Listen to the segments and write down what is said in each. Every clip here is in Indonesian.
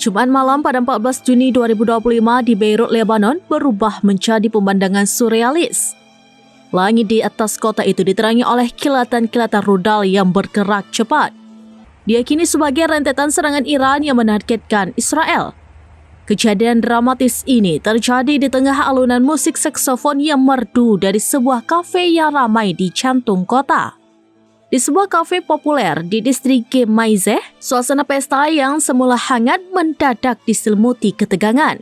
Jumat malam pada 14 Juni 2025 di Beirut, Lebanon berubah menjadi pemandangan surrealis. Langit di atas kota itu diterangi oleh kilatan-kilatan rudal yang bergerak cepat. Diyakini sebagai rentetan serangan Iran yang menargetkan Israel. Kejadian dramatis ini terjadi di tengah alunan musik saksofon yang merdu dari sebuah kafe yang ramai di jantung kota. Di sebuah kafe populer di distrik Gemaizeh, suasana pesta yang semula hangat mendadak diselimuti ketegangan.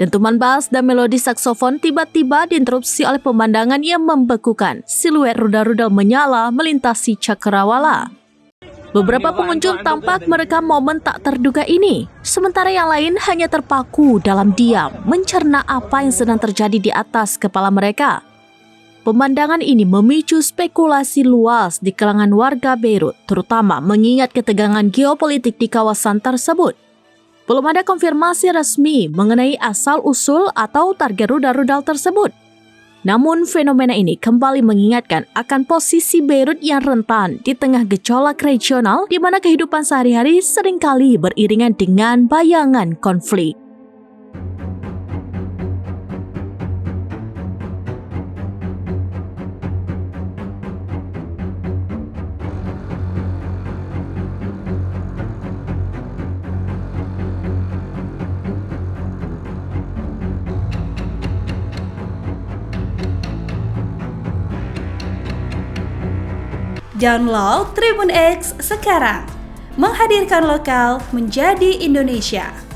Dentuman bass dan melodi saksofon tiba-tiba diinterupsi oleh pemandangan yang membekukan. Siluet rudal-rudal menyala melintasi cakrawala. Beberapa pengunjung tampak merekam momen tak terduga ini, sementara yang lain hanya terpaku dalam diam, mencerna apa yang sedang terjadi di atas kepala mereka. Pemandangan ini memicu spekulasi luas di kalangan warga Beirut, terutama mengingat ketegangan geopolitik di kawasan tersebut. Belum ada konfirmasi resmi mengenai asal-usul atau target rudal-rudal tersebut. Namun fenomena ini kembali mengingatkan akan posisi Beirut yang rentan di tengah gejolak regional di mana kehidupan sehari-hari seringkali beriringan dengan bayangan konflik. Download Tribun X sekarang, menghadirkan lokal menjadi Indonesia.